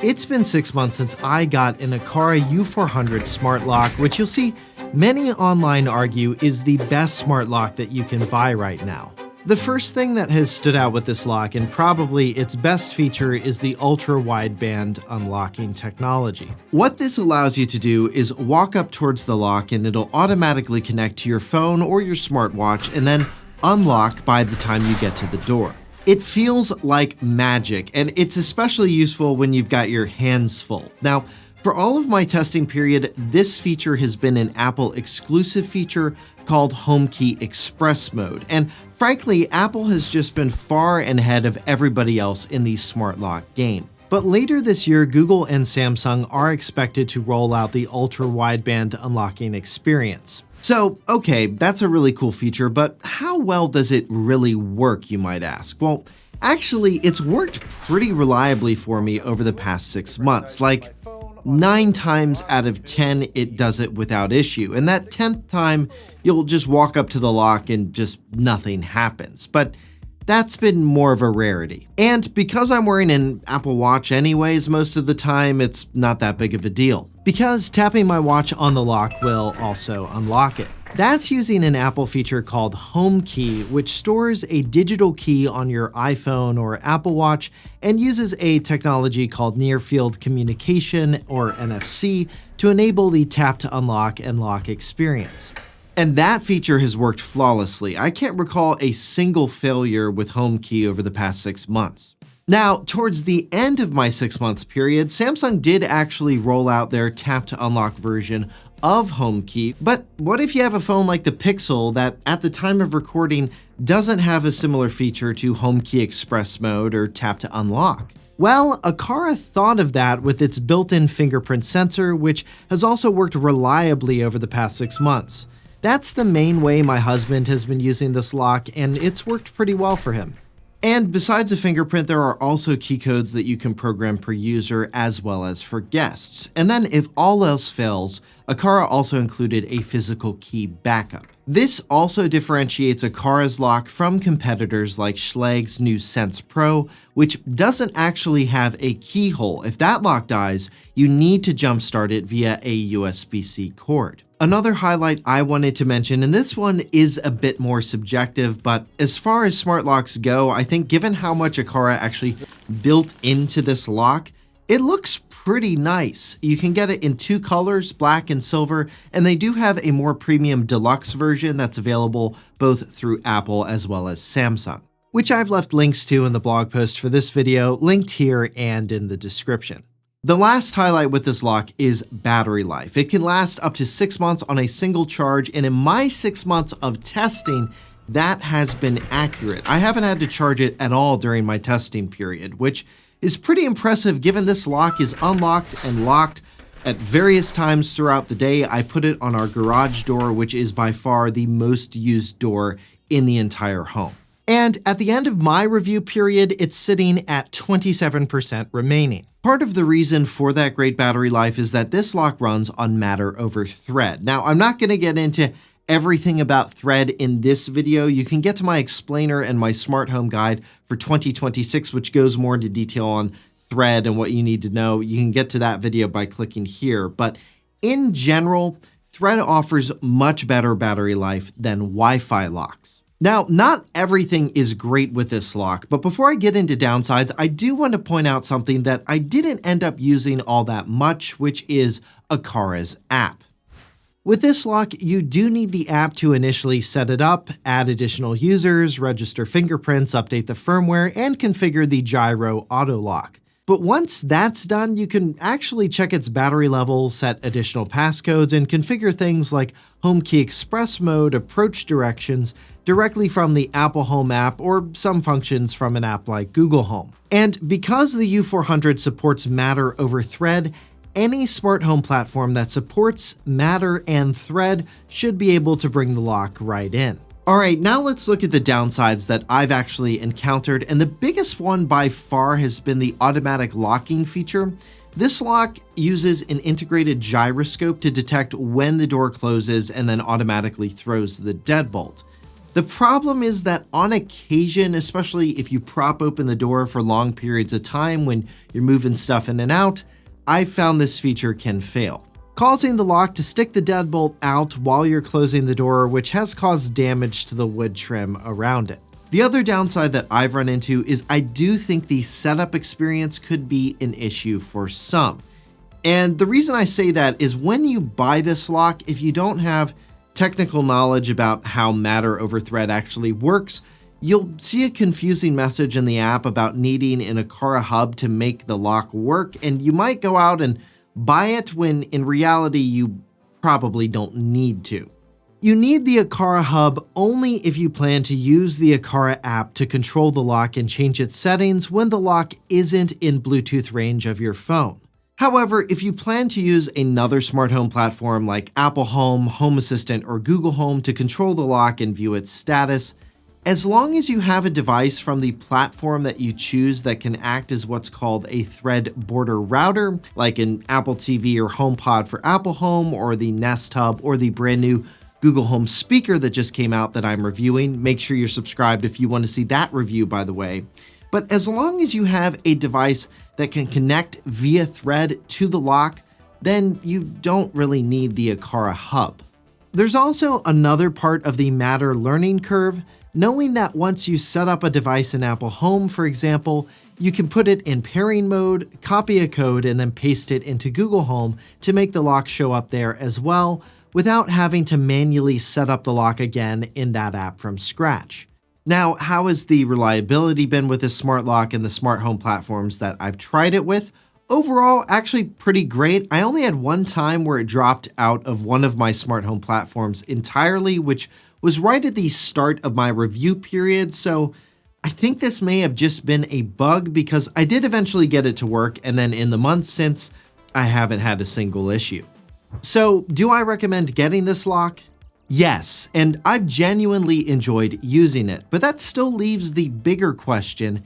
It's been 6 months since I got an Aqara U400 smart lock, which you'll see many online argue is the best smart lock that you can buy right now. The first thing that has stood out with this lock, and probably its best feature, is the Ultra-Wideband Unlocking technology. What this allows you to do is walk up towards the lock and it'll automatically connect to your phone or your smartwatch and then unlock by the time you get to the door. It feels like magic, and it's especially useful when you've got your hands full. Now, for all of my testing period, this feature has been an Apple exclusive feature called HomeKey Express Mode, and frankly, Apple has just been far ahead of everybody else in the smart lock game. But later this year, Google and Samsung are expected to roll out the Ultra-Wideband Unlocking experience. So, okay, that's a really cool feature, but how well does it really work, you might ask? Well, actually, it's worked pretty reliably for me over the past 6 months. Like, 9 times out of 10, it does it without issue. And that 10th time, you'll just walk up to the lock and just nothing happens. But that's been more of a rarity. And because I'm wearing an Apple Watch anyways most of the time, it's not that big of a deal. Because tapping my watch on the lock will also unlock it. That's using an Apple feature called HomeKey, which stores a digital key on your iPhone or Apple Watch and uses a technology called near-field communication, or NFC, to enable the tap to unlock and lock experience. And that feature has worked flawlessly. I can't recall a single failure with HomeKey over the past 6 months. Now, towards the end of my 6-month period, Samsung did actually roll out their tap to unlock version of HomeKey, but what if you have a phone like the Pixel that at the time of recording doesn't have a similar feature to HomeKey Express Mode or tap to unlock? Well, Aqara thought of that with its built-in fingerprint sensor, which has also worked reliably over the past 6 months. That's the main way my husband has been using this lock, and it's worked pretty well for him. And besides a fingerprint, there are also key codes that you can program per user as well as for guests. And then if all else fails, Aqara also included a physical key backup. This also differentiates Aqara's lock from competitors like Schlage's new Sense Pro, which doesn't actually have a keyhole. If that lock dies, you need to jumpstart it via a USB-C cord. Another highlight I wanted to mention, and this one is a bit more subjective, but as far as smart locks go, I think given how much Aqara actually built into this lock, it looks pretty nice. You can get it in 2 colors, black and silver, and they do have a more premium deluxe version that's available both through Apple as well as Samsung, which I've left links to in the blog post for this video, linked here and in the description. The last highlight with this lock is battery life. It can last up to 6 months on a single charge, and in my 6 months of testing, that has been accurate. I haven't had to charge it at all during my testing period, which is pretty impressive given this lock is unlocked and locked at various times throughout the day. I put it on our garage door, which is by far the most used door in the entire home. And at the end of my review period, it's sitting at 27% remaining. Part of the reason for that great battery life is that this lock runs on Matter over Thread. Now, I'm not going to get into everything about Thread in this video. You can get to my explainer and my smart home guide for 2026, which goes more into detail on Thread and what you need to know. You can get to that video by clicking here. But in general, Thread offers much better battery life than Wi-Fi locks. Now, not everything is great with this lock, but before I get into downsides, I do want to point out something that I didn't end up using all that much, which is Aqara's app. With this lock, you do need the app to initially set it up, add additional users, register fingerprints, update the firmware, and configure the gyro auto lock. But once that's done, you can actually check its battery level, set additional passcodes, and configure things like HomeKey Express Mode, approach directions, directly from the Apple Home app or some functions from an app like Google Home. And because the U400 supports Matter over Thread, any smart home platform that supports Matter and Thread should be able to bring the lock right in. Alright, now let's look at the downsides that I've actually encountered, and the biggest one by far has been the automatic locking feature. This lock uses an integrated gyroscope to detect when the door closes and then automatically throws the deadbolt. The problem is that on occasion, especially if you prop open the door for long periods of time when you're moving stuff in and out, I've found this feature can fail, causing the lock to stick the deadbolt out while you're closing the door, which has caused damage to the wood trim around it. The other downside that I've run into is I do think the setup experience could be an issue for some. And the reason I say that is when you buy this lock, if you don't have technical knowledge about how Matter over Thread actually works, you'll see a confusing message in the app about needing an Aqara hub to make the lock work, and you might go out and buy it when in reality you probably don't need to. You need the Aqara hub only if you plan to use the Aqara app to control the lock and change its settings when the lock isn't in Bluetooth range of your phone. However, if you plan to use another smart home platform like Apple Home, Home Assistant, or Google Home to control the lock and view its status, as long as you have a device from the platform that you choose that can act as what's called a Thread border router, like an Apple TV or HomePod for Apple Home, or the Nest Hub, or the brand new Google Home speaker that just came out that I'm reviewing. Make sure you're subscribed if you want to see that review, by the way. But as long as you have a device that can connect via Thread to the lock, then you don't really need the Aqara hub. There's also another part of the Matter learning curve, knowing that once you set up a device in Apple Home, for example, you can put it in pairing mode, copy a code, and then paste it into Google Home to make the lock show up there as well, without having to manually set up the lock again in that app from scratch. Now, how has the reliability been with this smart lock and the smart home platforms that I've tried it with? Overall, actually pretty great. I only had one time where it dropped out of one of my smart home platforms entirely, which was right at the start of my review period, so I think this may have just been a bug because I did eventually get it to work, and then in the months since, I haven't had a single issue. So, do I recommend getting this lock? Yes, and I've genuinely enjoyed using it, but that still leaves the bigger question,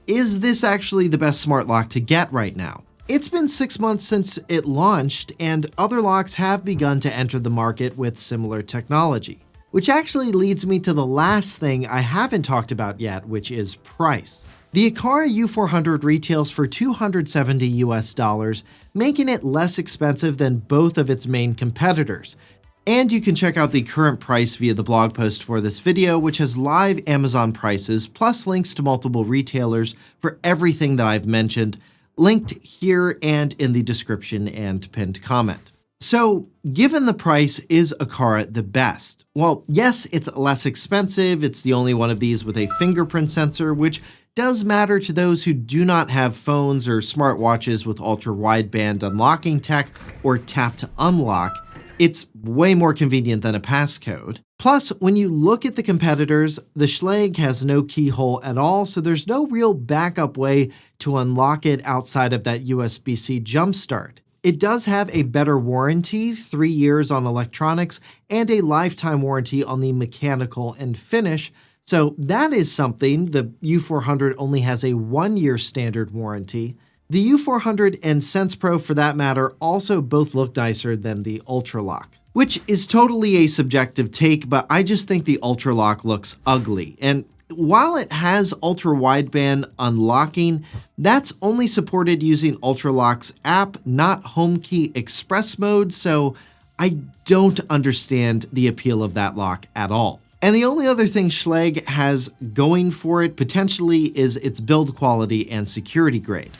is this actually the best smart lock to get right now? It's been 6 months since it launched, and other locks have begun to enter the market with similar technology. Which actually leads me to the last thing I haven't talked about yet, which is price. The Aqara U400 retails for $270 US, making it less expensive than both of its main competitors. And you can check out the current price via the blog post for this video, which has live Amazon prices, plus links to multiple retailers for everything that I've mentioned, linked here and in the description and pinned comment. So, given the price, is Aqara the best? Well, yes, it's less expensive. It's the only one of these with a fingerprint sensor, which does matter to those who do not have phones or smartwatches with ultra-wideband unlocking tech or tap to unlock. It's way more convenient than a passcode. Plus, when you look at the competitors, the Schlage has no keyhole at all, so there's no real backup way to unlock it outside of that USB-C jumpstart. It does have a better warranty, 3 years on electronics, and a lifetime warranty on the mechanical and finish, so that is something. The U400 only has a 1-year standard warranty. The U400 and Sense Pro, for that matter, also both look nicer than the Ultraloq, which is totally a subjective take, but I just think the Ultraloq looks ugly. And while it has ultra-wideband unlocking, that's only supported using Ultraloq's app, not HomeKey Express mode, so I don't understand the appeal of that lock at all. And the only other thing Schlage has going for it potentially is its build quality and security grade.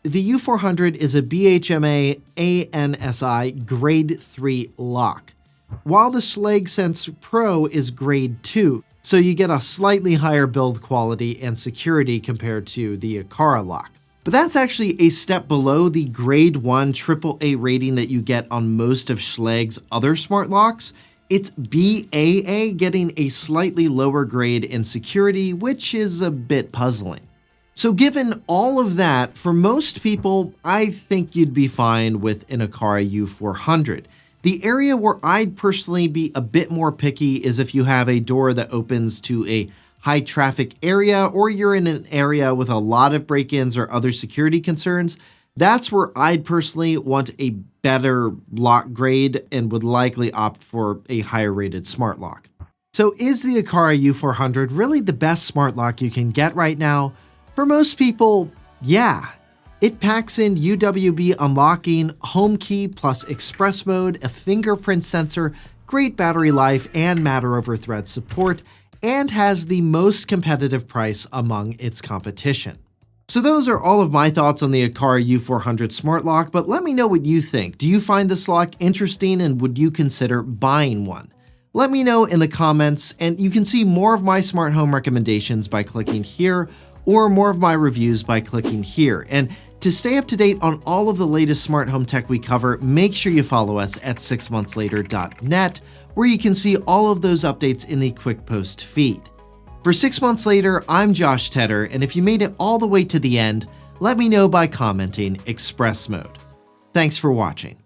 The U400 is a BHMA ANSI Grade 3 lock, while the Schlage Sense Pro is Grade 2, so you get a slightly higher build quality and security compared to the Aqara lock. But that's actually a step below the Grade 1 AAA rating that you get on most of Schlage's other smart locks. It's BAA, getting a slightly lower grade in security, which is a bit puzzling. So given all of that, for most people, I think you'd be fine with an Aqara U400. The area where I'd personally be a bit more picky is if you have a door that opens to a high traffic area, or you're in an area with a lot of break-ins or other security concerns. That's where I'd personally want a better lock grade and would likely opt for a higher rated smart lock. So is the Aqara U400 really the best smart lock you can get right now? For most people, yeah. It packs in UWB unlocking, home key plus express mode, a fingerprint sensor, great battery life, and matter over thread support, and has the most competitive price among its competition. So those are all of my thoughts on the Aqara U400 smart lock, but let me know what you think. Do you find this lock interesting and would you consider buying one? Let me know in the comments, and you can see more of my smart home recommendations by clicking here, or more of my reviews by clicking here. And to stay up to date on all of the latest smart home tech we cover, make sure you follow us at 6monthlater.net, where you can see all of those updates in the quick post feed. For 6 Months Later, I'm Josh Tedder, and if you made it all the way to the end, let me know by commenting Express Mode. Thanks for watching.